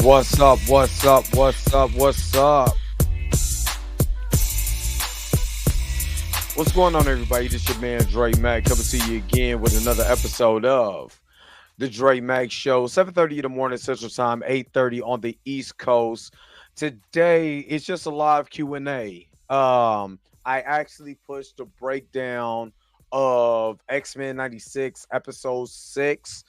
What's up? What's up? What's up? What's up? What's going on, everybody? This your man Dre Mac coming to you again with another episode of the Dre Mac Show. 7:30 in the morning Central Time, 8:30 on the East Coast. Today it's just a live Q&A. I actually pushed the breakdown of X-Men 96 episode 6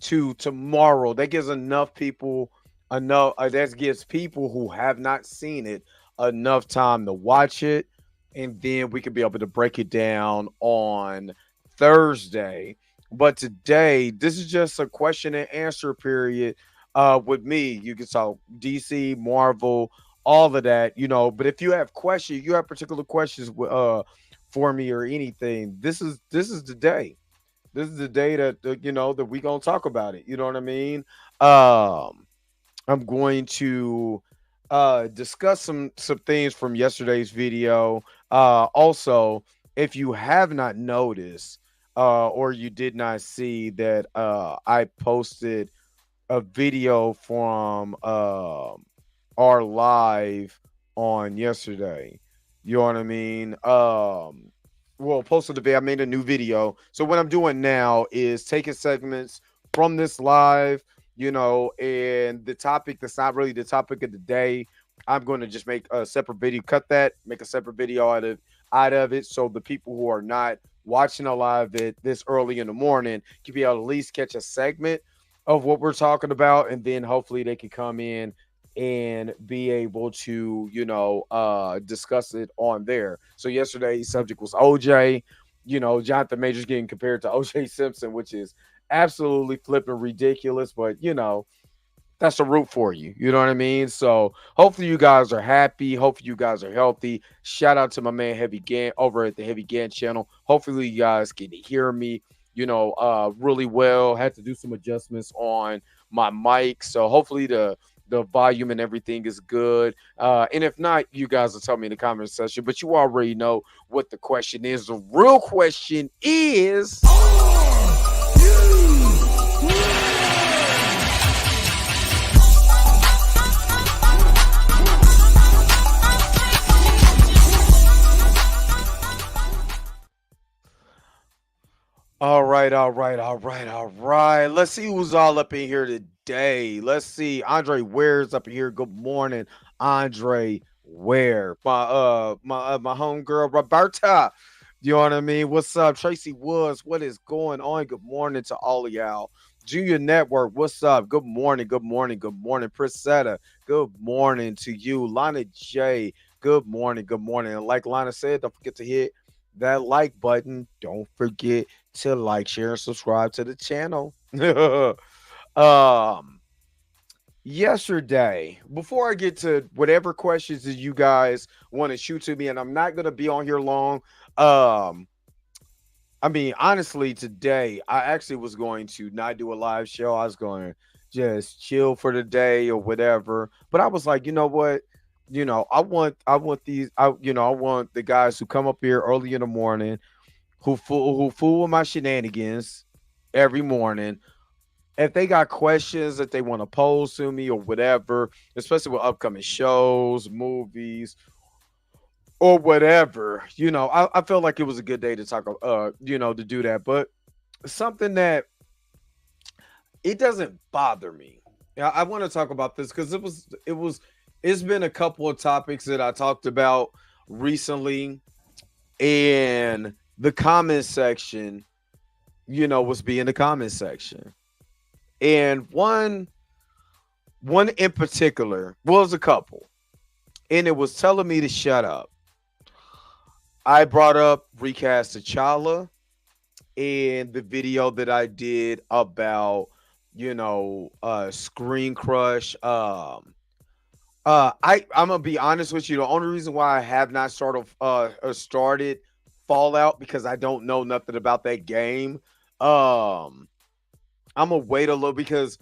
to tomorrow. That gives enough people enough that gives people who have not seen it enough time to watch it, and then we could be able to break it down on Thursday. But today, this is just a question and answer period with me. You can talk DC, Marvel, all of that, But if you have questions, you have particular questions for me or anything, this is the day. This is the day that we gonna talk about it. You know what I mean? I'm going to discuss some things from yesterday's video. Also, if you have not noticed or you did not see that I posted a video from our live on yesterday. You know what I mean? Well, posted the video. I made a new video. So what I'm doing now is taking segments from this live, and the topic that's not really the topic of the day. I'm going to just make a separate video, cut that, make a separate video out of it, so the people who are not watching a live it this early in the morning can be able to at least catch a segment of what we're talking about, and then hopefully they can come in and be able to, discuss it on there. So yesterday's subject was OJ. Jonathan Majors getting compared to OJ Simpson, which is absolutely flipping ridiculous, but that's a root for you. You know what I mean? So hopefully you guys are happy. Hopefully you guys are healthy. Shout out to my man Heavy Gan over at the Heavy Gan channel. Hopefully you guys can hear me, really well. Had to do some adjustments on my mic. So hopefully the volume and everything is good. And if not, you guys will tell me in the comment section. But you already know what the question is. The real question is, all right, all right, all right, all right. Let's see who's all up in here today. Let's see. Andre Ware's up in here. Good morning, Andre Ware. My homegirl Roberta. You know what I mean? What's up? Tracy Woods, what is going on? Good morning to all of y'all. Junior Network, what's up? Good morning, good morning, good morning. Priscetta, good morning to you. Lana J, good morning, good morning. And like Lana said, don't forget to hit that like button. Don't forget to like, share, and subscribe to the channel. um Yesterday, before I get to whatever questions that you guys want to shoot to me, and I'm not gonna be on here long. um I mean, honestly, today I actually was going to not do a live show. I was going to just chill for the day or whatever. But I was like, you know what? I want I want the guys who come up here early in the morning, who fool with my shenanigans every morning. If they got questions that they want to pose to me or whatever, especially with upcoming shows, movies, or whatever, I felt like it was a good day to talk, to do that. But something that it doesn't bother me. I want to talk about this because it's been a couple of topics that I talked about recently, and the comment section, was being the comment section. And one in particular, well, it was a couple, and it was telling me to shut up. I brought up Recast T'Challa in the video that I did about, Screen Crush. I'm gonna be honest with you. The only reason why I have not started Fallout, because I don't know nothing about that game. I'm gonna wait a little because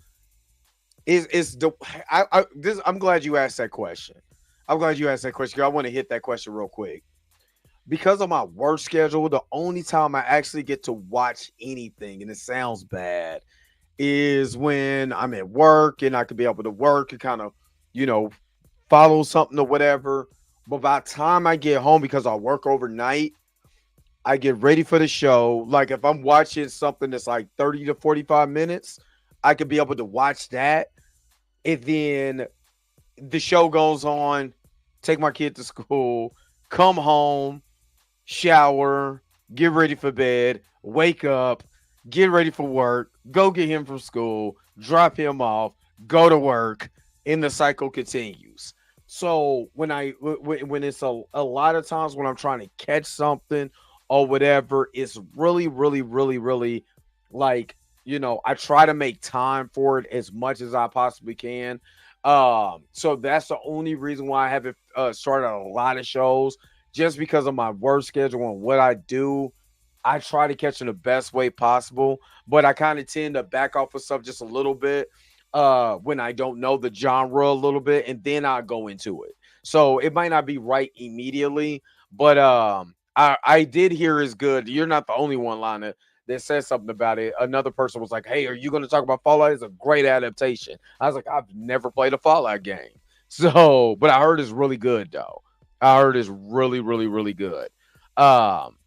it's the I this I'm glad you asked that question. I'm glad you asked that question. I want to hit that question real quick. Because of my work schedule, the only time I actually get to watch anything, and it sounds bad, is when I'm at work and I could be able to work and kind of, you know, follow something or whatever. But by the time I get home, because I work overnight, I get ready for the show. Like if I'm watching something that's like 30 to 45 minutes, I could be able to watch that. And then the show goes on, take my kid to school, come home, shower, get ready for bed, wake up, get ready for work, go get him from school, drop him off, go to work, and the cycle continues. So when it's a lot of times when I'm trying to catch something or whatever, it's really like, I try to make time for it as much as I possibly can. So that's the only reason why I haven't started a lot of shows, just because of my work schedule and what I do. I try to catch in the best way possible, but I kind of tend to back off of stuff just a little bit when I don't know the genre a little bit, and then I go into it. So it might not be right immediately, but I did hear is good. You're not the only one, Lana, that said something about it. Another person was like, "Hey, are you going to talk about Fallout? It's a great adaptation." I was like, "I've never played a Fallout game." So, but I heard it's really good though. I heard it's really good.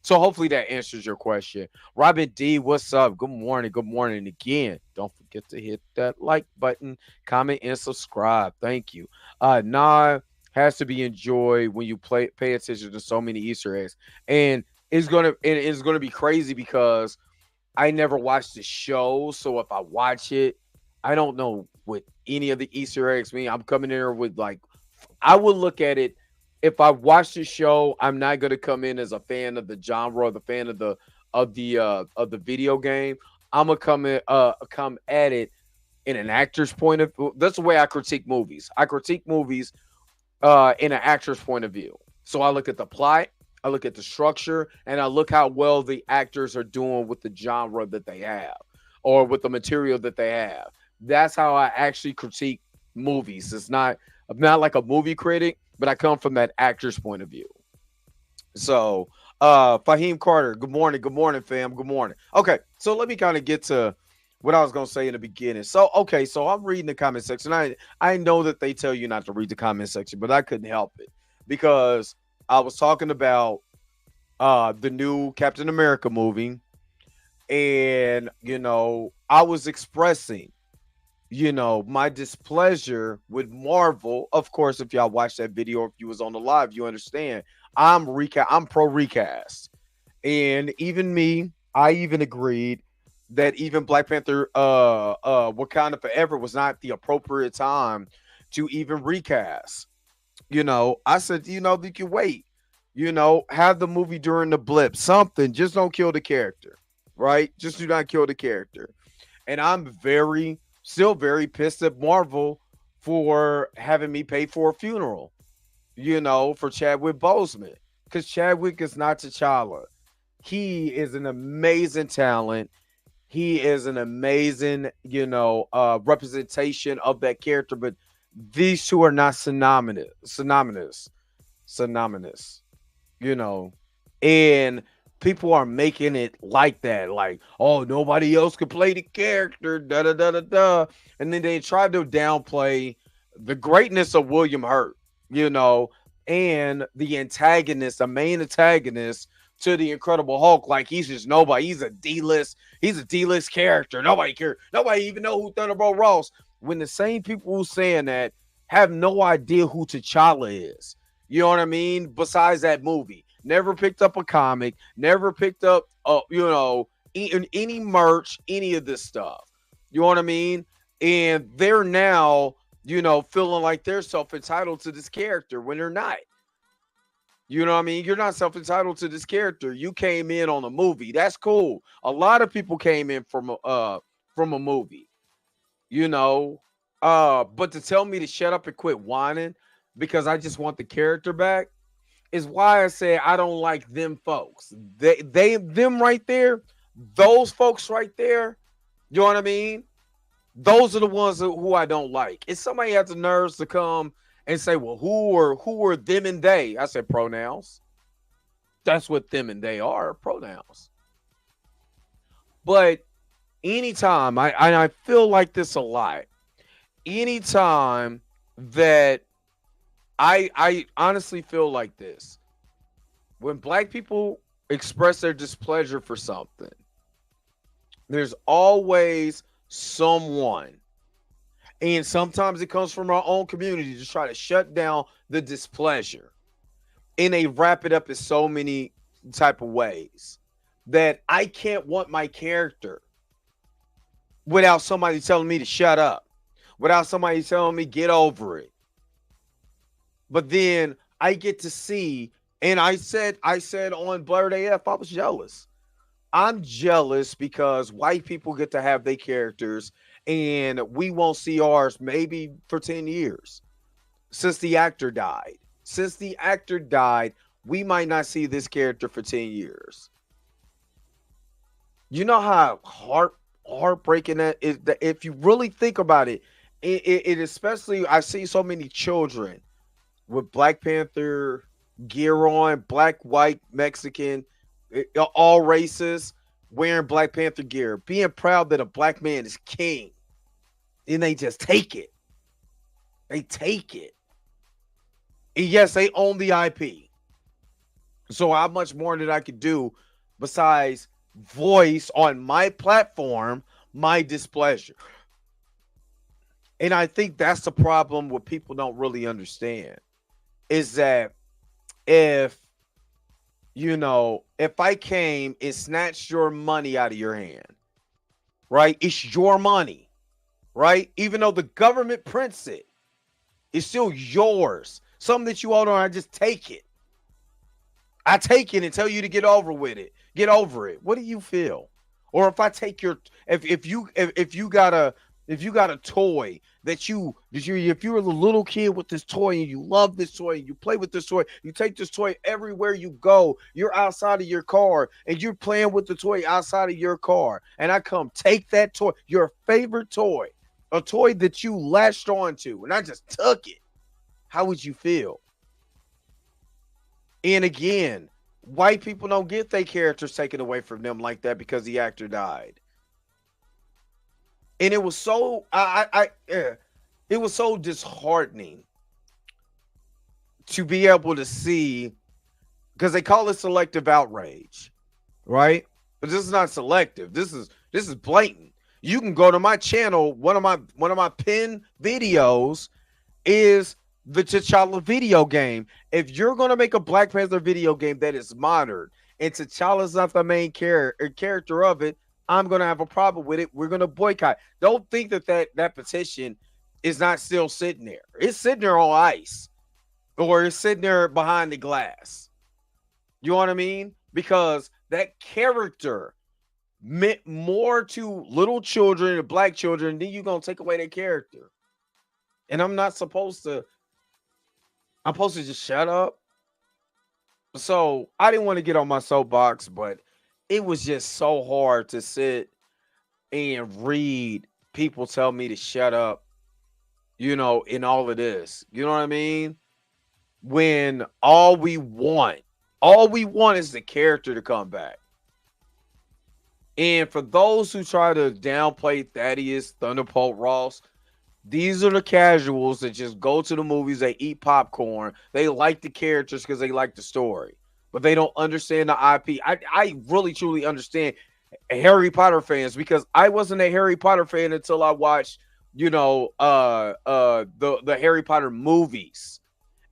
So hopefully that answers your question. Robin D, what's up? Good morning. Good morning again. Don't forget to hit that like button, comment, and subscribe. Thank you. Nah has to be enjoyed when you pay attention to so many Easter eggs. And it's gonna be crazy because I never watched the show. So if I watch it, I don't know what any of the Easter eggs mean. I'm coming in here with like, I would look at it, if I watch the show, I'm not going to come in as a fan of the genre, or the fan of the video game. I'm gonna come at it in an actor's point of view. That's the way I critique movies. I critique movies in an actor's point of view. So I look at the plot, I look at the structure, and I look how well the actors are doing with the genre that they have or with the material that they have. That's how I actually critique movies. I'm not like a movie critic, but I come from that actor's point of view. So, Fahim Carter, good morning, fam, good morning. Okay, so let me kind of get to what I was gonna say in the beginning. So, okay, so I'm reading the comment section. I know that they tell you not to read the comment section, but I couldn't help it because I was talking about the new Captain America movie, and I was expressing my displeasure with Marvel. Of course, if y'all watched that video, if you was on the live, you understand. I'm pro recast. And even me, I even agreed that even Black Panther Wakanda Forever was not the appropriate time to even recast. I said, you can wait. Have the movie during the blip. Something. Just don't kill the character. Right? Just do not kill the character. And I'm still very pissed at Marvel for having me pay for a funeral, for Chadwick Boseman. Because Chadwick is not T'Challa. He is an amazing talent. He is an amazing, representation of that character. But these two are not synonymous, you know, and people are making it like that, like, oh, nobody else could play the character, da da da da da, and then they try to downplay the greatness of William Hurt, and the main antagonist to the Incredible Hulk, like he's just nobody. He's a D-list character. Nobody cares. Nobody even know who Thunderbolt Ross. When the same people who saying that have no idea who T'Challa is. You know what I mean? Besides that movie, never picked up a comic, never picked up, any merch, any of this stuff. You know what I mean? And they're now, feeling like they're self-entitled to this character when they're not. You know what I mean? You're not self-entitled to this character. You came in on a movie. That's cool. A lot of people came in from a movie. But to tell me to shut up and quit whining because I just want the character back is why I say I don't like them folks. Them right there, those folks right there, you know what I mean? Those are the ones who I don't like. If somebody has the nerves to come and say, well, who are them and they? I said pronouns. That's what them and they are, pronouns. But anytime I feel like this a lot. Anytime that I honestly feel like this, when black people express their displeasure for something, there's always someone, and sometimes it comes from our own community, to try to shut down the displeasure. And they wrap it up in so many type of ways that I can't want my character without somebody telling me to shut up, without somebody telling me get over it. But then I get to see, and I said on Blurred AF, I was jealous. I'm jealous because white people get to have their characters and we won't see ours maybe for 10 years since the actor died. Since the actor died, we might not see this character for 10 years. You know how heartbreaking that is, that if you really think about it, it especially, I see so many children with Black Panther gear on, black, white, Mexican, all races, wearing Black Panther gear, being proud that a black man is king. And they just take it. They take it. And yes, they own the IP. So how much more did I could do besides voice on my platform my displeasure? And I think that's the problem what people don't really understand is that if if I came and snatched your money out of your hand, right? It's your money, right? Even though the government prints it, it's still yours. Something that you own on, I just take it. I take it and tell you to get over with it. Get over it. What do you feel? Or if I take your if you got a toy if you were the little kid with this toy and you love this toy and you play with this toy, you take this toy everywhere you go. You're outside of your car and you're playing with the toy outside of your car. And I come take that toy, your favorite toy, a toy that you latched onto, and I just took it. How would you feel? And again, white people don't get their characters taken away from them like that because the actor died. And it was so it was so disheartening to be able to see, because they call it selective outrage, right? But this is not selective. This is blatant. You can go to my channel. One of my pinned videos is the T'Challa video game. If you're gonna make a Black Panther video game that is modern and T'Challa's not the main character of it, I'm gonna have a problem with it. We're gonna boycott. Don't think that petition is not still sitting there. It's sitting there on ice, or it's sitting there behind the glass. You know what I mean? Because that character meant more to little children and black children, then you're gonna take away their character. And I'm supposed to just shut up. So I didn't want to get on my soapbox, but it was just so hard to sit and read people tell me to shut up, in all of this. You know what I mean? When all we want is the character to come back. And for those who try to downplay Thaddeus Thunderbolt Ross, these are the casuals that just go to the movies, they eat popcorn, they like the characters because they like the story, but they don't understand the IP. I really truly understand Harry Potter fans, because I wasn't a Harry Potter fan until I watched, the Harry Potter movies.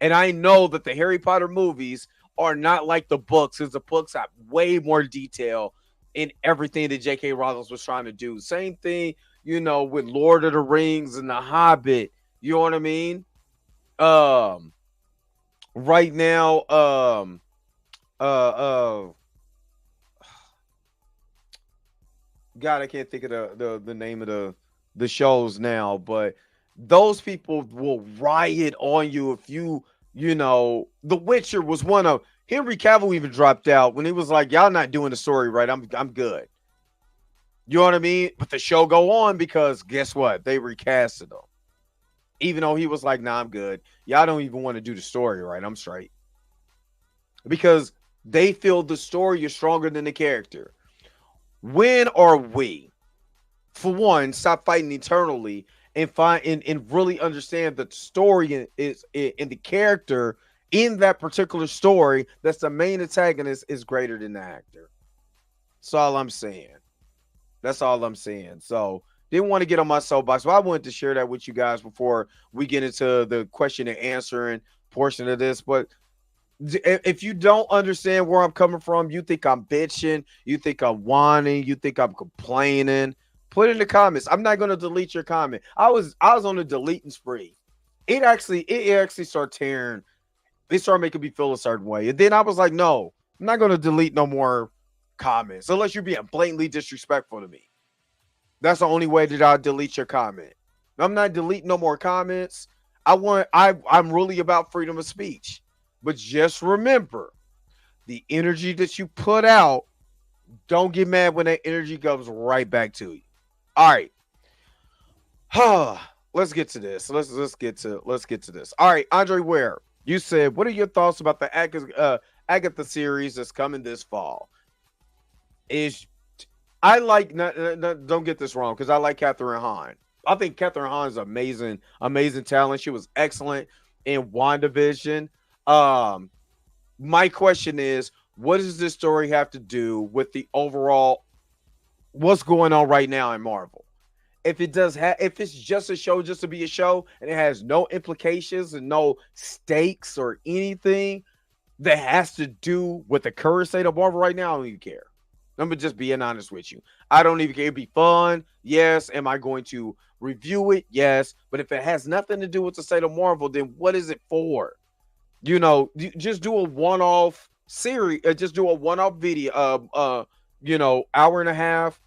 And I know that the Harry Potter movies are not like the books, because the books have way more detail in everything that J.K. Rowling was trying to do. Same thing, with Lord of the Rings and The Hobbit. You know what I mean? Right now, God, I can't think of the name of the shows now, but those people will riot on you if The Witcher was one of Henry Cavill even dropped out when he was like, y'all not doing the story right. I'm good. You know what I mean? But the show go on because guess what? They recasted him. Even though he was like, nah, I'm good. Y'all don't even want to do the story right. I'm straight. Because they feel the story is stronger than the character. When are we For one, stop fighting eternally and find and really understand the story is in the character in that particular story. That's the main antagonist is greater than the actor. That's all I'm saying. That's all I'm saying. So didn't want to get on my soapbox, but I wanted to share that with you guys before we get into the question and answering portion of this. But if you don't understand where I'm coming from, you think I'm bitching, you think I'm whining, you think I'm complaining, put in the comments. I'm not going to delete your comment. I was on a deleting spree. It actually started tearing. It started making me feel a certain way, and then I was like, no, I'm not going to delete no more comments unless you're being blatantly disrespectful to me. That's the only way that I'll delete your comment. I'm not deleting no more comments. I'm really about freedom of speech. But just remember, the energy that you put out, don't get mad when that energy comes right back to you. All right. Let's get to this. Let's get to this. All right, Andre Ware, you said, what are your thoughts about the Agatha series that's coming this fall? Is I like don't get this wrong because I like Catherine Hahn. I think Catherine Hahn is amazing, amazing talent. She was excellent in WandaVision. Um, my question is, what does this story have to do with the overall what's going on right now in Marvel? If it does have, if it's just a show, just to be a show, and it has no implications and no stakes or anything that has to do with the current state of Marvel right now, I don't even care. I'm just being honest with you. I don't even care. It'd be fun. Yes. Am I going to review it? Yes. But if it has nothing to do with the state of Marvel, then what is it for? Just do a one-off series, just do a one-off video, hour and a half,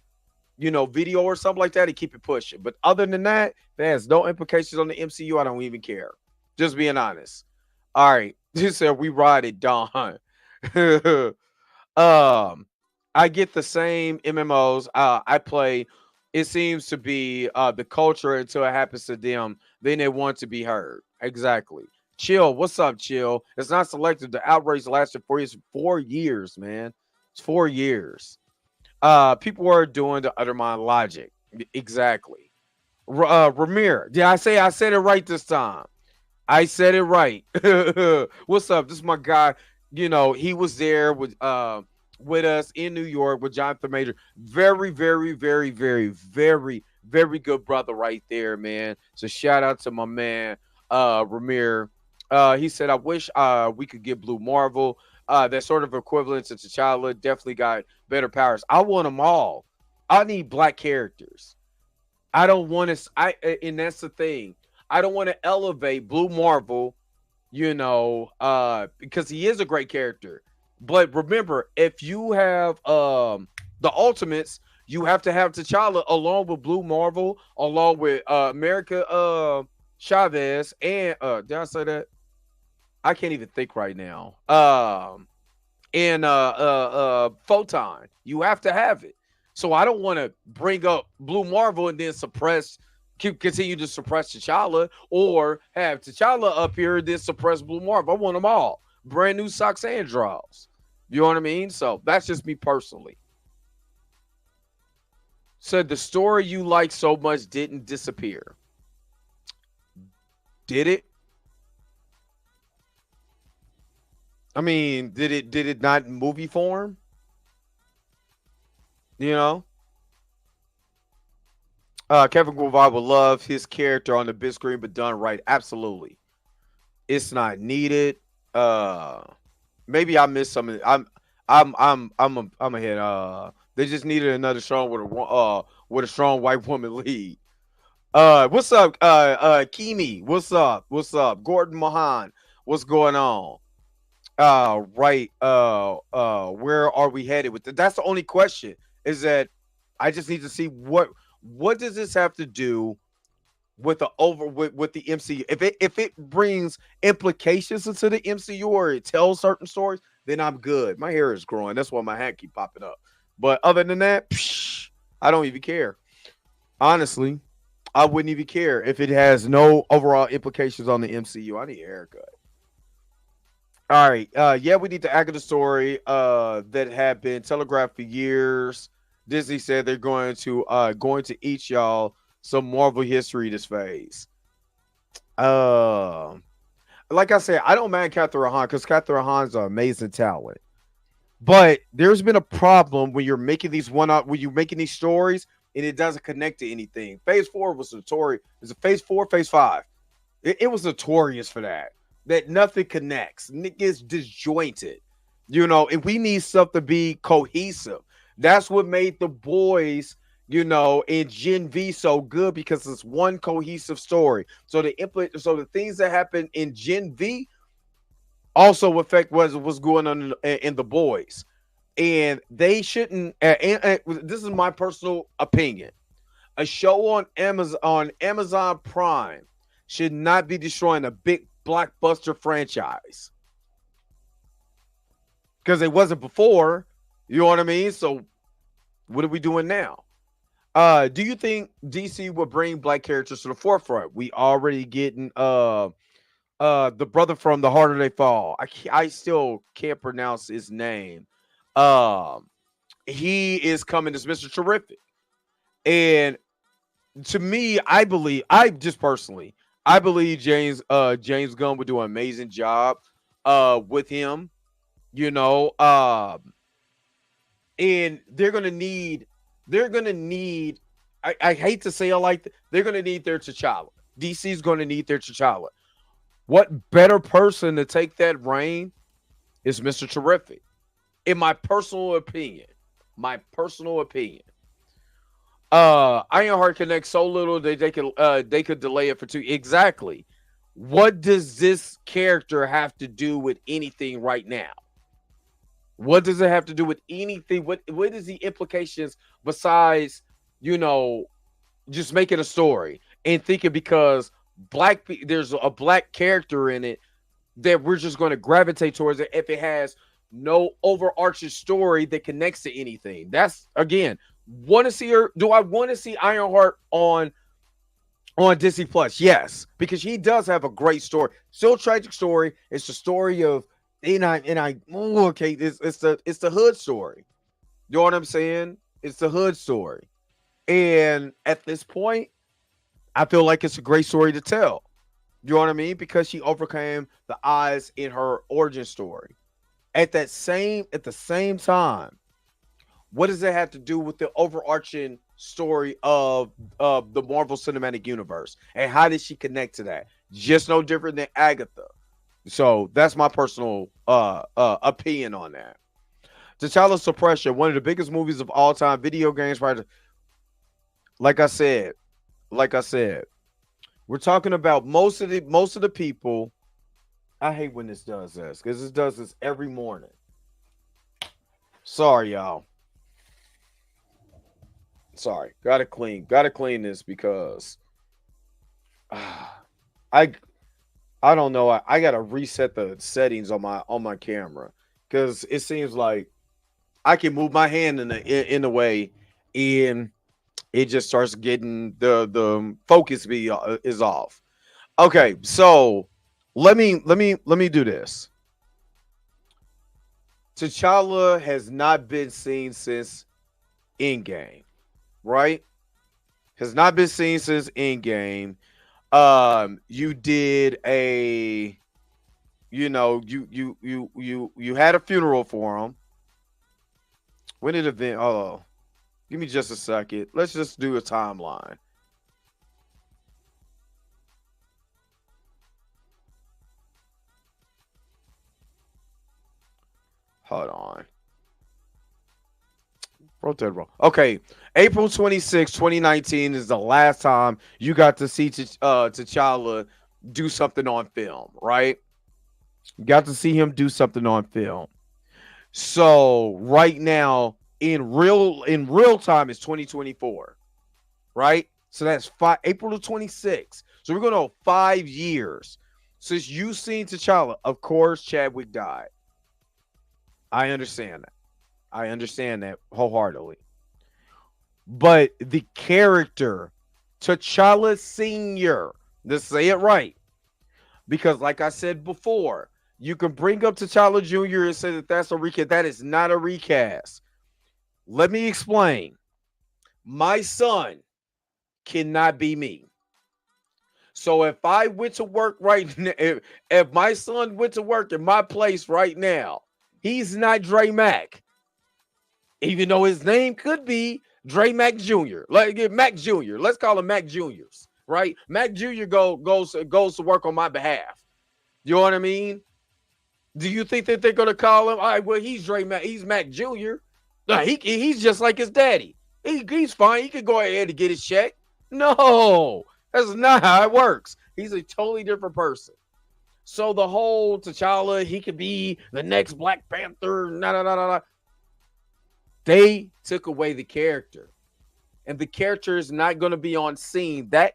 video or something like that, and keep it pushing. But other than that, that has no implications on the MCU. I don't even care. Just being honest. All right. You said we ride it, Don. um, I get the same MMOs I play. It seems to be the culture until it happens to them. Then they want to be heard. Exactly. Chill. What's up, Chill? It's not selective. The outrage lasted 4 years. 4 years, man. It's 4 years. People are doing the undermine logic. Exactly. Ramir. Did I said it right this time? I said it right. What's up? This is my guy. He was there with us in New York with Jonathan Major. Very, very, very, very, very, very good brother right there, man. So shout out to my man, Ramir. He said, I wish we could get Blue Marvel. That sort of equivalent to T'Challa. Definitely got better powers. I want them all. I need black characters. I don't want to. And that's the thing. I don't want to elevate Blue Marvel, because he is a great character. But remember, if you have the Ultimates, you have to have T'Challa along with Blue Marvel, along with America Chavez, and did I say that? I can't even think right now. And Photon. You have to have it. So I don't want to bring up Blue Marvel and then continue to suppress T'Challa, or have T'Challa up here and then suppress Blue Marvel. I want them all. Brand new socks and draws. You know what I mean? So that's just me personally. Said the story you like so much didn't disappear. Did it? I mean, did it not in movie form? You know? Kevin Guevara would love his character on the big screen, but done right. Absolutely. It's not needed. Maybe I missed something. I'm ahead. They just needed another strong with a strong white woman lead. What's up, Kimi? What's up? What's up? Gordon Mahan, what's going on? Right. Where are we headed with it? That's the only question. Is that I just need to see what does this have to do with the MCU? If it brings implications into the MCU or it tells certain stories, then I'm good. My hair is growing. That's why my hat keep popping up. But other than that, I don't even care. Honestly, I wouldn't even care if it has no overall implications on the MCU. I need a haircut. All right. Yeah, we need to act the story that had been telegraphed for years. Disney said they're going to each y'all some Marvel history this phase. Uh, like I said, I don't mind Catherine Hahn because Catherine Hahn's an amazing talent. But there's been a problem when you're making these when you're making these stories and it doesn't connect to anything. Phase four was notorious. Is it phase four, phase five? It was notorious for that. That nothing connects. It gets disjointed. And we need stuff to be cohesive. That's what made the boys, in Gen V so good because it's one cohesive story. So the things that happen in Gen V also affect what's going on in the boys. And they shouldn't. And this is my personal opinion. A show on Amazon Prime should not be destroying a big blockbuster franchise because it wasn't before. You know what I mean? So what are we doing now? Do you think DC will bring black characters to the forefront? We already getting the brother from The Harder They Fall. I still can't pronounce his name. Um he is coming as Mr. Terrific. And to me, I believe James Gunn would do an amazing job with him, you know. And they're gonna need I hate to say it like that, they're gonna need their T'Challa. DC's gonna need their T'Challa. What better person to take that reign is Mr. Terrific, in my personal opinion. My personal opinion. Ironheart connects so little that they could delay it for two. Exactly. What does this character have to do with anything right now? What does it have to do with anything? What is the implications besides, you know, just making a story and thinking because there's a black character in it that we're just going to gravitate towards it if it has no overarching story that connects to anything. That's again, want to see her? Do I want to see Ironheart on Disney Plus? Yes, because he does have a great story. Still tragic story. It's the story of okay. It's the hood story. You know what I'm saying? It's the hood story. And at this point, I feel like it's a great story to tell. You know what I mean? Because she overcame the odds in her origin story. At the same time, what does it have to do with the overarching story of the Marvel Cinematic Universe? And how did she connect to that? Just no different than Agatha. So that's my personal opinion on that. T'Challa Suppression, one of the biggest movies of all time. Video games, right? Like I said, like I said, we're talking about most of the people. I hate when this does this because this does this every morning. Sorry, y'all. Sorry. Gotta clean this because I I don't know. I gotta reset the settings on my camera because it seems like I can move my hand in the way and it just starts getting the focus is off. Okay, so let me do this. T'Challa has not been seen since Endgame, right? Has not been seen since Endgame. You did a, you had a funeral for him. When did it event? Oh, give me just a second. Let's just do a timeline. Hold on. Wrote that wrong. Okay. April 26, 2019 is the last time you got to see T'Challa do something on film, right? You got to see him do something on film. So right now, in real time, it's 2024, right? So that's April the 26th. So we're going to 5 years since you seen T'Challa. Of course, Chadwick died. I understand that. I understand that wholeheartedly. But the character, T'Challa Senior, let's say it right, because like I said before, you can bring up T'Challa Jr. and say that that's a recast. That is not a recast. Let me explain. My son cannot be me. So if I went to work right now, if my son went to work in my place right now, he's not Dre Mack, even though his name could be Dre Mack Jr. Like Mac Jr. Let's call him Mac Jr.'s, right? Mac Jr. goes to work on my behalf. You know what I mean? Do you think that they're gonna call him? All right, well, he's Dre Mack, he's Mac Jr. He's just like his daddy. He's fine. He could go ahead and get his check. No, that's not how it works. He's a totally different person. So the whole T'Challa, he could be the next Black Panther. They took away the character, and the character is not going to be on scene. That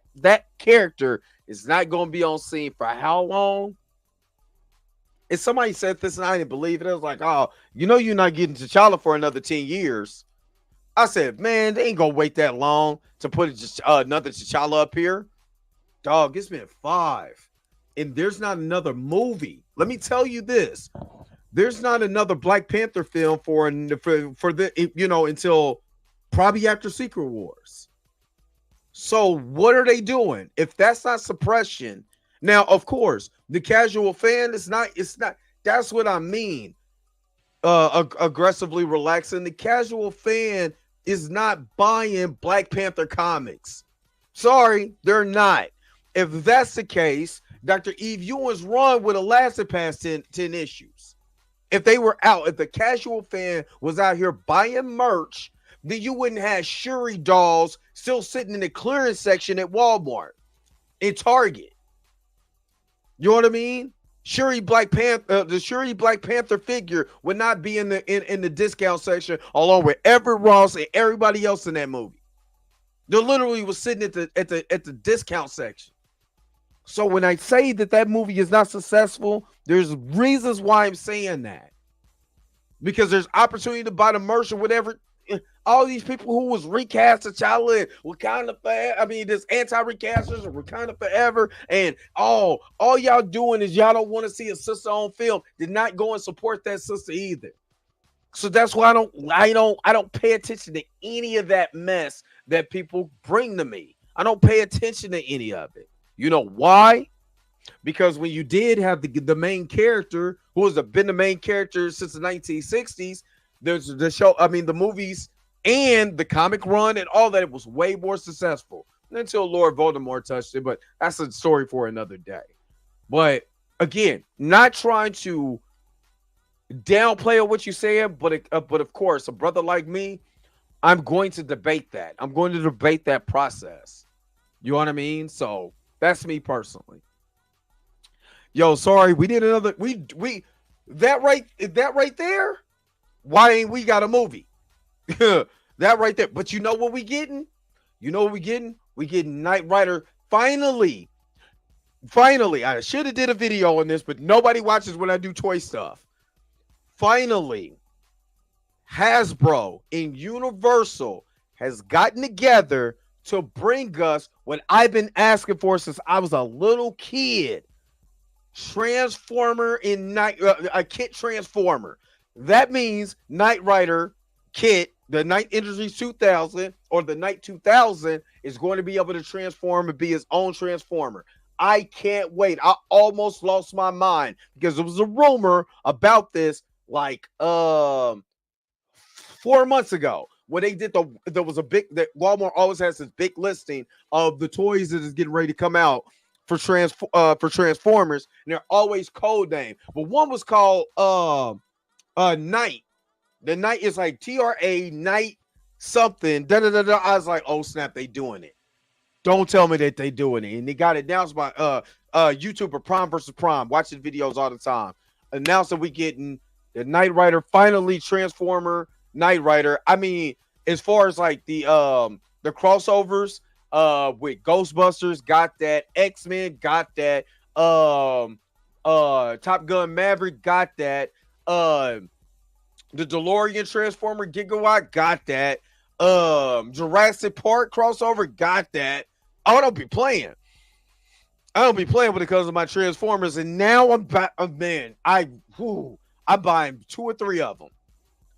character is not going to be on scene for how long? If somebody said this and I didn't believe it, I was like, oh, you're not getting T'Challa for another 10 years. I said, man, they ain't going to wait that long to put another T'Challa up here. Dog, it's been 5. And there's not another movie. Let me tell you this. There's not another Black Panther film for the until probably after Secret Wars. So what are they doing? If that's not suppression, now of course the casual fan it's not. That's what I mean. Aggressively relaxing. The casual fan is not buying Black Panther comics. Sorry, they're not. If that's the case, Dr. Eve Ewing's run would have lasted past 10 issues. If they were out, if the casual fan was out here buying merch, then you wouldn't have Shuri dolls still sitting in the clearance section at Walmart and Target. You know what I mean? The Shuri Black Panther figure would not be in the discount section along with Everett Ross and everybody else in that movie. They literally was sitting at the discount section. So when I say that movie is not successful, there's reasons why I'm saying that. Because there's opportunity to buy the merch or whatever. All these people who was recast T'Challa and Wakanda forever. I mean, this anti-recasters or Wakanda forever. And all y'all doing is y'all don't want to see a sister on film. Did not go and support that sister either. So that's why I don't pay attention to any of that mess that people bring to me. I don't pay attention to any of it. You know why? Because when you did have the main character, who has been the main character since the 1960s, there's the show, the movies and the comic run and all that, it was way more successful until Lord Voldemort touched it. But that's a story for another day. But again, not trying to downplay what you're saying, but of course, a brother like me, I'm going to debate that. I'm going to debate that process. You know what I mean? So that's me personally. Yo, sorry, we did another. We that right there. Why ain't we got a movie? That right there. But you know what we getting? You know what we getting? We getting Knight Rider. Finally, I should have did a video on this, but nobody watches when I do toy stuff. Finally, Hasbro and Universal has gotten together to bring us what I've been asking for since I was a little kid. Transformer in a kit transformer. That means Knight Rider kit, the Knight Industries 2000 or the Knight 2000 is going to be able to transform and be his own transformer. I can't wait. I almost lost my mind because there was a rumor about this like 4 months ago. When they did there was a big that Walmart always has this big listing of the toys that is getting ready to come out for Transformers, and they're always code name. But one was called Knight. The Knight is like TRA Knight something. I was like, oh snap, they doing it. Don't tell me that they doing it. And they got it announced by YouTuber Prime versus Prime. Watching videos all the time. Announced that we getting the Knight Rider finally Transformer Knight Rider. I mean, as far as like the crossovers with Ghostbusters, got that. X-Men got that. Top Gun Maverick got that. The DeLorean Transformer Gigawatt got that. Jurassic Park crossover got that. I don't be playing with it because of my Transformers, and now I'm buying 2 or 3 of them.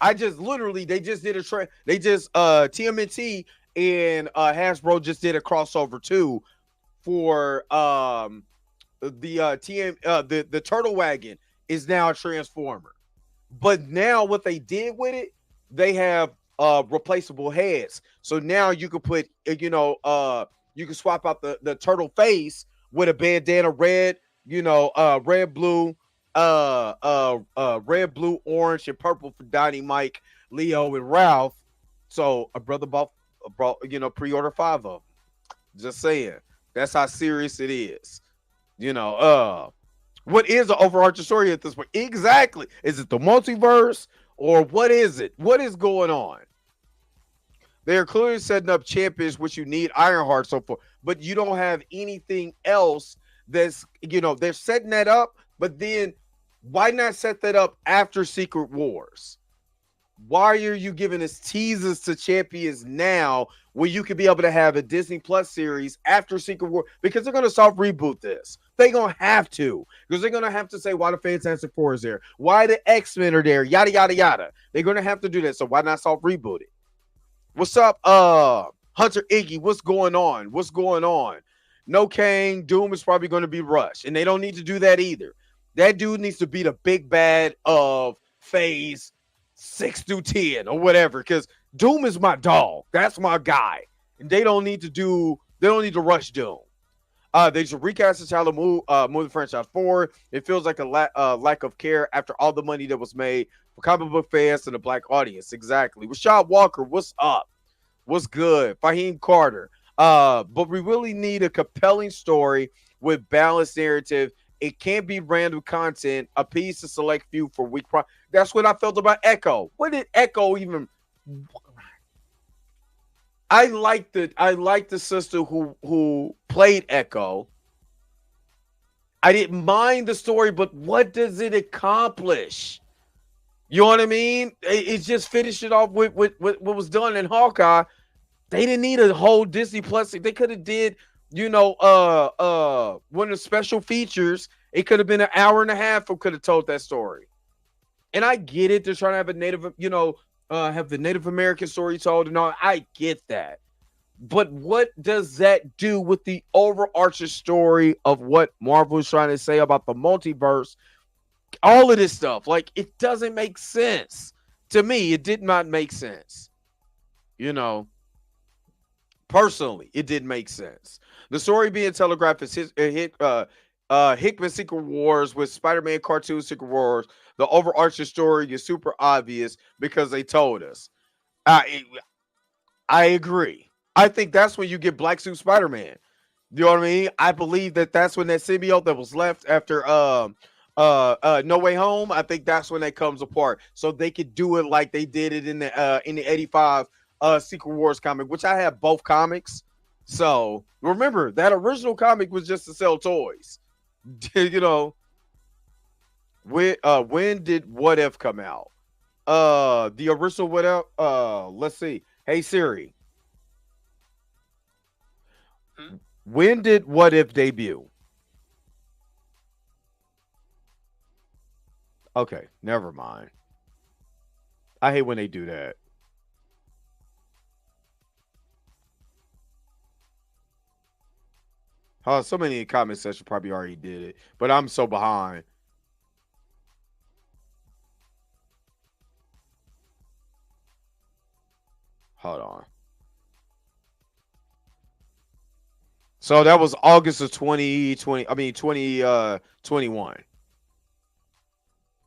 I just literally they just did they just TMNT and Hasbro just did a crossover too for the the Turtle Wagon is now a Transformer. But now what they did with it, they have replaceable heads. So now you could put you can swap out the turtle face with a bandana red, red, blue, red, blue, orange, and purple for Donnie, Mike, Leo, and Ralph. So a brother brought pre-order 5 of them. Just saying. That's how serious it is. What is the overarching story at this point? Exactly. Is it the multiverse or what is it? What is going on? They are clearly setting up champions, which you need Ironheart so far, but you don't have anything else that's, they're setting that up, but then why not set that up after Secret Wars? Why are you giving us teasers to champions now when you could be able to have a Disney Plus series after Secret War? Because they're going to soft reboot this. They're going to have to. Because they're going to have to say why the Fantastic Four is there. Why the X-Men are there. Yada, yada, yada. They're going to have to do that. So why not soft reboot it? What's up, Hunter Iggy? What's going on? What's going on? No Kang. Doom is probably going to be rushed. And they don't need to do that either. That dude needs to be the big bad of phase 6 through 10 or whatever, because Doom is my dog. That's my guy. And they don't need to rush Doom. They should recast the child and move the franchise forward. It feels like a lack of care after all the money that was made for comic book fans and the black audience. Exactly. Rashad Walker, what's up? What's good? Fahim Carter. But we really need a compelling story with balanced narrative. It can't be random content, a piece to select few for week. That's what I felt about Echo. What did Echo even? I like the sister who played Echo. I didn't mind the story, but what does it accomplish? You know what I mean? It just finished it off with what was done in Hawkeye. They didn't need a whole Disney Plus. They could have did, one of the special features. It could have been an hour and a half. Or could have told that story. And I get it. They're trying to have a native, have the Native American story told and all. I get that. But what does that do with the overarching story of what Marvel is trying to say about the multiverse? All of this stuff. Like, it doesn't make sense. To me, it did not make sense. Personally, it didn't make sense. The story being telegraphed is Hickman Secret Wars with Spider-Man cartoon Secret Wars. The overarching story is super obvious because they told us. I agree. I think that's when you get Black Suit Spider-Man. You know what I mean? I believe that's when that symbiote that was left after No Way Home. I think that's when that comes apart. So they could do it like they did it in the 85 Secret Wars comic, which I have both comics. So remember that original comic was just to sell toys. When did What If come out? The original What If, let's see. Hey Siri. When did What If debut? Okay, never mind. I hate when they do that. So many in the comment section probably already did it, but I'm so behind. Hold on. So that was August of 2020. I mean 2021.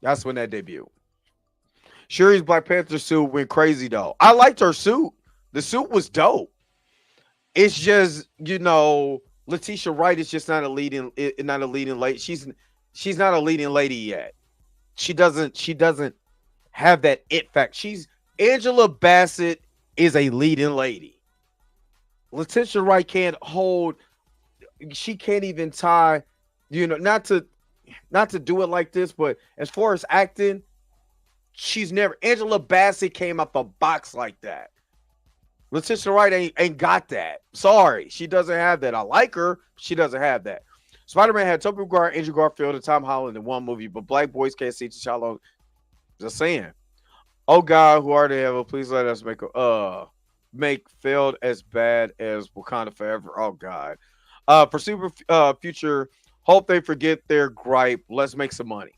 That's when that debuted. Shuri's Black Panther suit went crazy though. I liked her suit. The suit was dope. It's just, Letitia Wright is just not a leading lady. She's not a leading lady yet. She doesn't have that it fact. Angela Bassett is a leading lady. Letitia Wright can't hold. She can't even tie. Not to do it like this, but as far as acting, she's never. Angela Bassett came out the box like that. Letitia Wright ain't got that. Sorry, she doesn't have that. I like her. She doesn't have that. Spider-Man had Tobey Maguire, Andrew Garfield, and Tom Holland in one movie, but black boys can't see T'Challa. Just saying. Oh God, who are they? Heaven? Please let us make failed as bad as Wakanda Forever. Oh God. For super future, hope they forget their gripe. Let's make some money.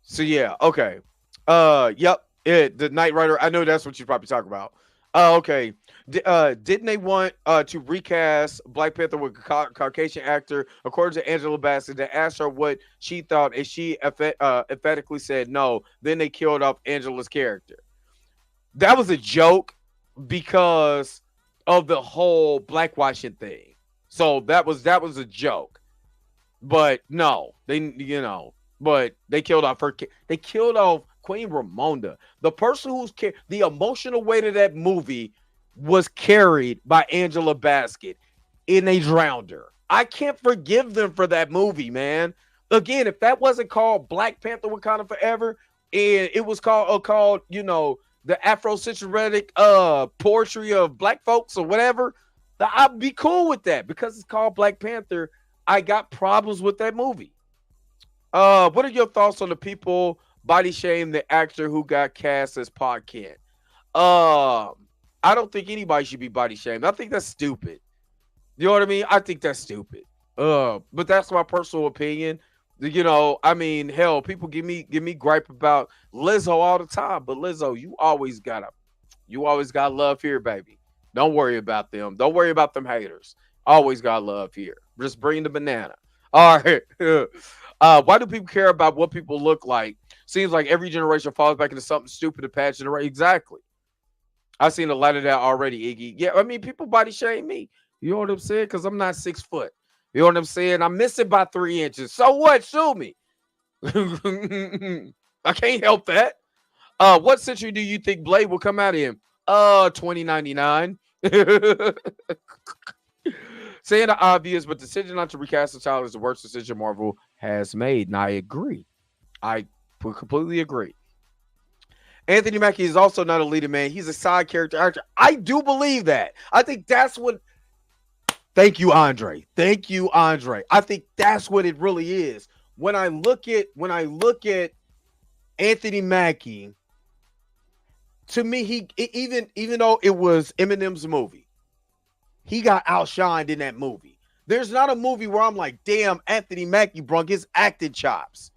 So yeah, okay. Yep. The Knight Rider. I know that's what you're probably talking about. Okay. Didn't they want to recast Black Panther with a Caucasian actor? According to Angela Bassett, they asked her what she thought, and she emphatically said no. Then they killed off Angela's character. That was a joke because of the whole blackwashing thing. So that was a joke. But no, but they killed off her. They killed off Queen Ramonda, the person the emotional weight of that movie was carried by Angela Bassett, and they drowned her. I can't forgive them for that movie, man. Again, if that wasn't called Black Panther Wakanda Forever, and it was called the Afrocentric poetry of black folks or whatever, I'd be cool with that because it's called Black Panther. I got problems with that movie. What are your thoughts on the people body shame the actor who got cast as Pa Kent? I don't think anybody should be body shamed. I think that's stupid. You know what I mean? I think that's stupid. But that's my personal opinion. I mean, hell, people give me gripe about Lizzo all the time, but Lizzo, you always got love here, baby. Don't worry about them. Don't worry about them haters. Always got love here. Just bring the banana. All right. Why do people care about what people look like? Seems like every generation falls back into something stupid to patch generation. Exactly. I've seen a lot of that already, Iggy. Yeah, I mean, people body shame me. You know what I'm saying? Because I'm not 6 foot. You know what I'm saying? I'm missing by 3 inches. So what? Sue me. I can't help that. What century do you think Blade will come out in? 2099. Saying the obvious, but the decision not to recast the child is the worst decision Marvel has made. And I agree. I completely agree. Anthony Mackie is also not a leading man. He's a side character actor. I do believe that. I think that's what. Thank you, Andre. Thank you, Andre. I think that's what it really is. When I look at Anthony Mackie, to me, even though it was Eminem's movie, he got outshined in that movie. There's not a movie where I'm like, damn, Anthony Mackie brung his acting chops.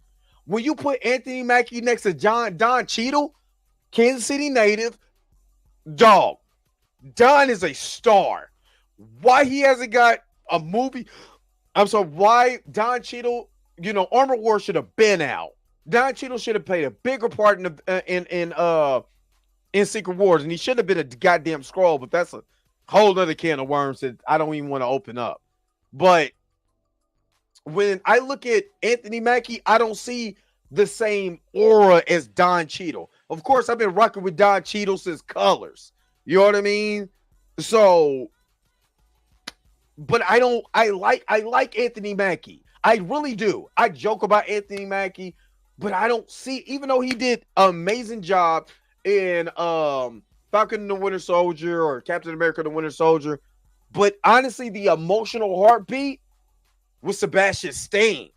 When you put Anthony Mackie next to Don Cheadle, Kansas City native, dog, Don is a star. Why he hasn't got a movie? I'm sorry, why Don Cheadle, Armored War should have been out. Don Cheadle should have played a bigger part in Secret Wars, and he should have been a goddamn Skrull, but that's a whole other can of worms that I don't even want to open up. But when I look at Anthony Mackie, I don't see the same aura as Don Cheadle. Of course, I've been rocking with Don Cheadle since Colors. You know what I mean? So, but I like Anthony Mackie. I really do. I joke about Anthony Mackie, but I don't see, even though he did an amazing job in Falcon and the Winter Soldier or Captain America the Winter Soldier, but honestly, the emotional heartbeat was Sebastian Stan.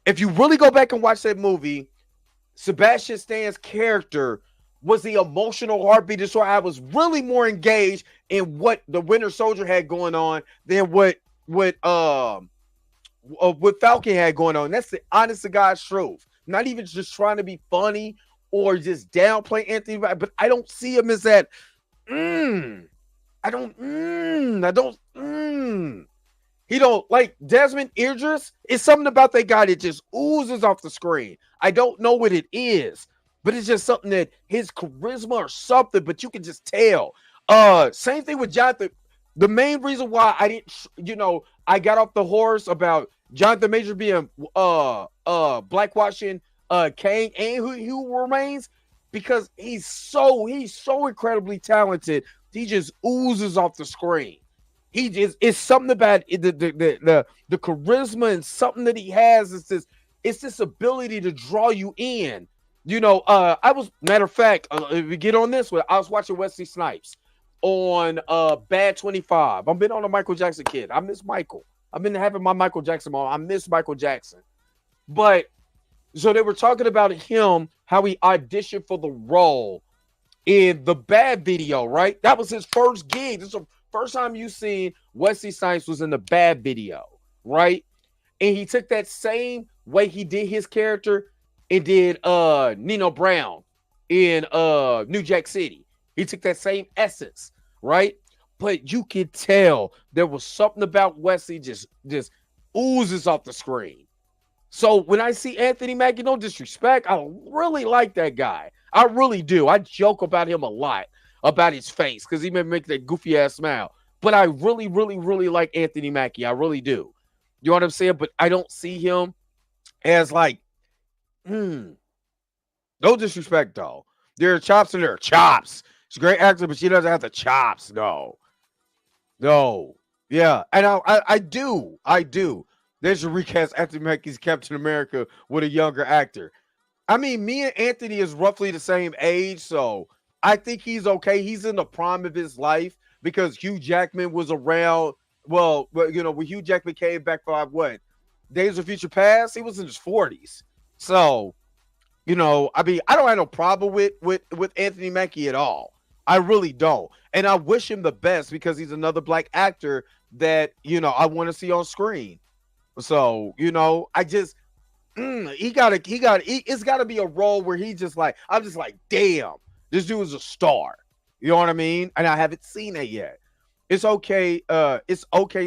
If you really go back and watch that movie, Sebastian Stan's character was the emotional heartbeat. So I was really more engaged in what the Winter Soldier had going on than what Falcon had going on. That's the honest to God's truth. Not even just trying to be funny or just downplay Anthony, but I don't see him as that. He don't like Desmond Idris. It's something about that guy that just oozes off the screen. I don't know what it is, but it's just something that his charisma or something, but you can just tell. Same thing with Jonathan. The main reason why I didn't, I got off the horse about Jonathan Major being blackwashing Kang and who remains, because he's so incredibly talented. He just oozes off the screen. He just, it's something about the charisma and something that he has. It's this ability to draw you in. I was, matter of fact, if we get on this one, I was watching Wesley Snipes on Bad 25. I've been on a Michael Jackson kid. I miss Michael. I've been having my Michael Jackson on. I miss Michael Jackson. But so they were talking about him how he auditioned for the role in the Bad video, right? That was his first gig. This is the first time you seen Wesley Snipes was in the Bad video, right? And he took that same way he did his character and did Nino Brown in New Jack City. He took that same essence, right? But you could tell there was something about Wesley just oozes off the screen. So when I see Anthony Mackie, no disrespect, I really like that guy. I really do. I joke about him a lot, about his face, because he may make that goofy ass smile. But I really, really, really like Anthony Mackie. I really do. You know what I'm saying? But I don't see him as like, no disrespect though. There are chops and there are chops. She's a great actor, but she doesn't have the chops. No. Yeah. And I do. They should recast Anthony Mackie's Captain America with a younger actor. I mean, me and Anthony is roughly the same age, so I think he's okay. He's in the prime of his life because Hugh Jackman was around. Well, you know, when Hugh Jackman came back for what? Days of Future Past, he was in his 40s. So, you know, I mean, I don't have no problem with Anthony Mackie at all. I really don't. And I wish him the best because he's another black actor that, you know, I want to see on screen. So, you know, I just it's gotta be a role where he just like, I'm just like, damn, this dude is a star. You know what I mean? And I haven't seen it yet. It's okay,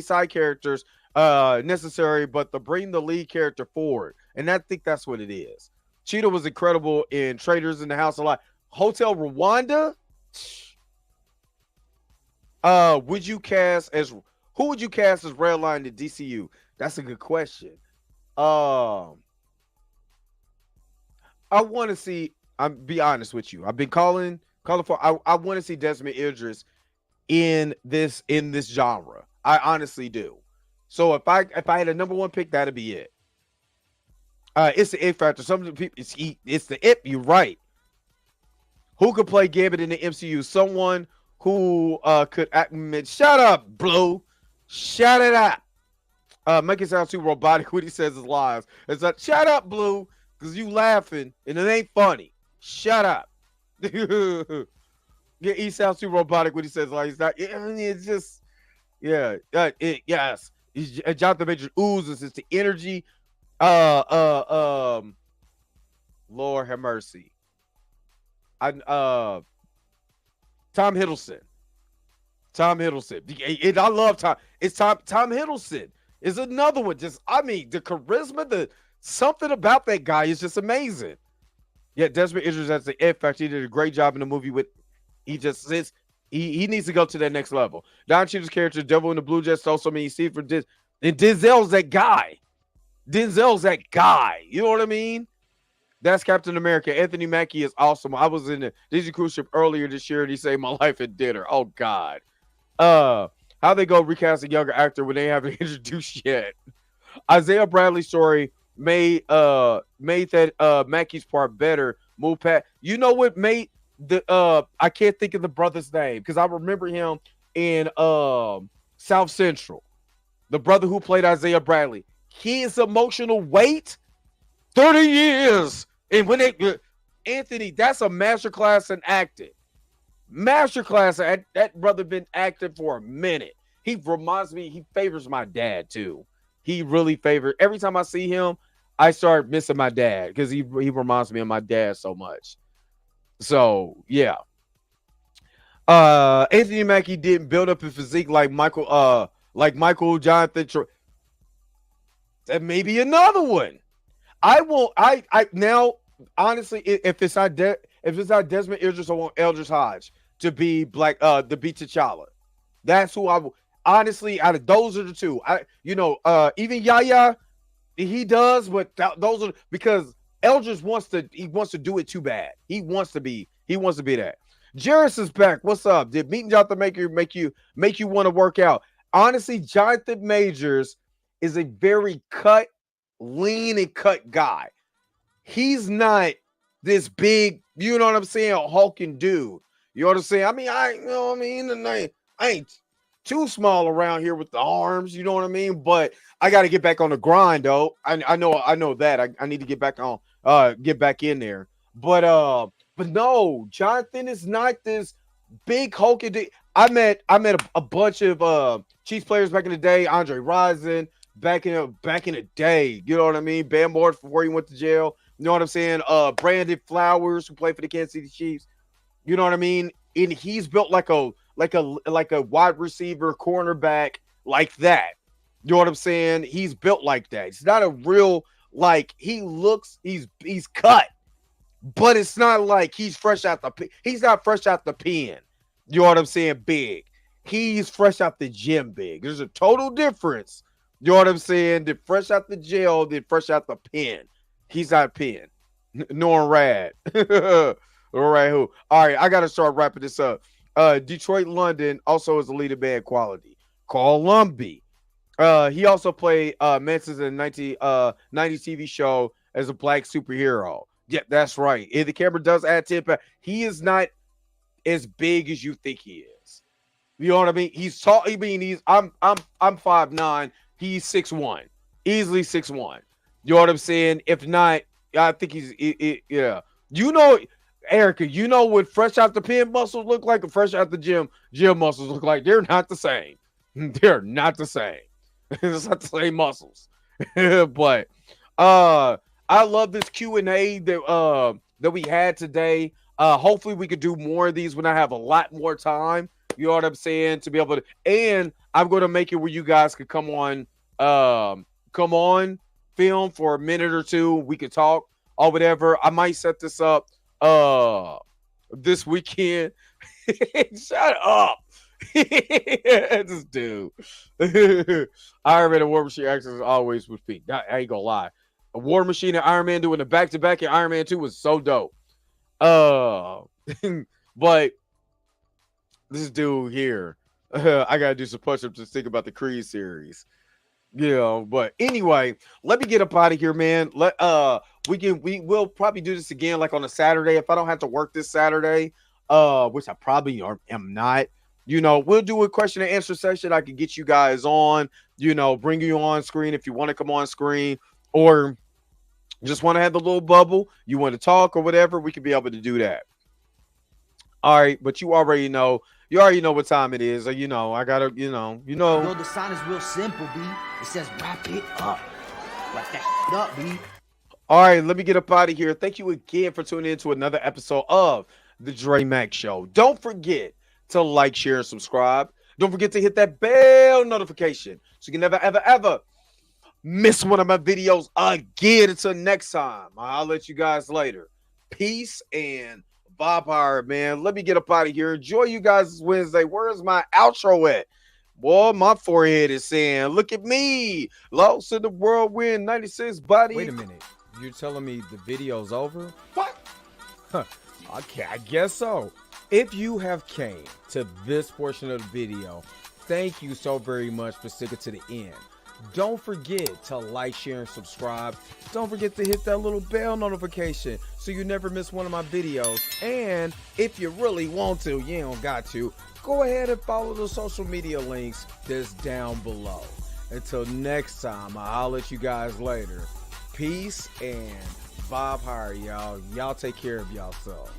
side characters necessary, but to bring the lead character forward. And I think that's what it is. Cheetah was incredible in Traders in the House of Light. Hotel Rwanda? Who would you cast as Redline in DCU? That's a good question. I want to see. I'm be honest with you. I've been calling for. I want to see Desmond Idris in this genre. I honestly do. So if I had a number one pick, that'd be it. It's the it factor. Some people it's the it. You're right. Who could play Gambit in the MCU? Someone who could act. Shut up, Blue. Shut it up. Make it sound too robotic when he says his lies. It's like, shut up, Blue, because you laughing and it ain't funny. Shut up. Yeah, he sounds too robotic when he says like he's not. I mean, it's just, yeah, yes. Jonathan Majors oozes. It's the energy. Lord have mercy. Tom Hiddleston. And I love Tom. It's Tom Hiddleston is another one. Just, I mean, the charisma, the something about that guy is just amazing. Yeah, Desmond Idris as the It Factor. He did a great job in the movie with. He just says he needs to go to that next level. Don Cheadle's character, Devil in the Blue Jet, stole so many scenes for this. And Denzel's that guy. You know what I mean? That's Captain America. Anthony Mackie is awesome. I was in the Disney cruise ship earlier this year and he saved my life at dinner. Oh God. How they go recast a younger actor when they haven't introduced yet? Isaiah Bradley's story made that Mackie's part better. Move past. You know what made the I can't think of the brother's name because I remember him in South Central. The brother who played Isaiah Bradley. His emotional weight, 30 years. And when they Anthony, that's a masterclass in acting. Masterclass. That brother been acting for a minute. He reminds me, he favors my dad too. He really favors. Every time I see him, I start missing my dad because he reminds me of my dad so much. So yeah. Anthony Mackie didn't build up his physique like Michael Jonathan. That may be another one. I now honestly, if it's not Desmond Idris, I want Eldridge Hodge to be to be T'Challa. That's who I will. Honestly, out of those are the two. Even Yaya, he does, but those are because Eldridge wants to do it too bad. He wants to be that. Jarris is back. What's up? Did meeting Jonathan make you want to work out? Honestly, Jonathan Majors is a very lean and cut guy. He's not this big, you know what I'm saying, hulking dude. You know what I'm saying? I mean, I ain't too small around here with the arms, you know what I mean? But I got to get back on the grind, though. I know that. I need to get back in there. But no, Jonathan is not this big hulking. I met a bunch of Chiefs players back in the day. Andre Rison back in the day. You know what I mean? Bam Moore before he went to jail. You know what I'm saying? Brandon Flowers who played for the Kansas City Chiefs. You know what I mean? And he's built like a wide receiver, cornerback like that. You know what I'm saying? He's built like that. It's not a real like he's cut, but it's not like he's not fresh out the pen. You know what I'm saying? Big. He's fresh out the gym big. There's a total difference. You know what I'm saying? Than fresh out the jail, than fresh out the pen. He's not pen. Nor Rad. All right, who? All right, I gotta start wrapping this up. Detroit London also is a leader band quality. Carl Lumbee. He also played Manson in the 90s TV show as a black superhero. Yeah, that's right. If the camera does add 10 pounds, he is not as big as you think he is. You know what I mean? He's tall. I mean, I'm 5'9". He's 6'1". Easily 6'1". You know what I'm saying? If not, I think yeah. You know, Erica, you know what fresh out the pen muscles look like and fresh out the gym muscles look like. They're not the same. They're not the same. It's not the same muscles. But I love this Q&A that we had today. Hopefully we could do more of these when I have a lot more time. You know what I'm saying? To be able to, and I'm going to make it where you guys could come on film for a minute or two. We could talk or whatever. I might set this up this weekend. Shut up. This dude. Iron Man and War Machine actions is always with feet. I ain't gonna lie. A War Machine and Iron Man doing the back-to-back in Iron Man 2 was so dope. But this dude here, I gotta do some push-ups to think about the Creed series. You know, but anyway, let me get up out of here, man. We will probably do this again like on a Saturday if I don't have to work this Saturday, which I probably am not. You know, we'll do a question and answer session. I can get you guys on, you know, bring you on screen if you want to come on screen, or just want to have the little bubble, you want to talk or whatever, we could be able to do that. All right, but you already know what time it is. Or, you know, I gotta, you know. Yo, the sign is real simple, B. It says wrap it up. Wrap that shit up, B. All right, let me get up out of here. Thank you again for tuning in to another episode of the Dre Mac Show. Don't forget to like, share, and subscribe. Don't forget to hit that bell notification so you can never, ever, ever miss one of my videos again. Until next time, I'll let you guys later. Peace and Bob Howard, man. Let me get up out of here. Enjoy you guys Wednesday. Where's my outro at? Boy, my forehead is saying, look at me. Lost in the whirlwind, 96 body. Wait a minute. You're telling me the video's over? What? Okay, I guess so. If you have came to this portion of the video, thank you so very much for sticking to the end. Don't forget to like, share, and subscribe. Don't forget to hit that little bell notification so you never miss one of my videos. And if you really want to, you don't got to, go ahead and follow the social media links that's down below. Until next time, I'll let you guys later. Peace and Bob Howard, y'all. Y'all take care of yourself.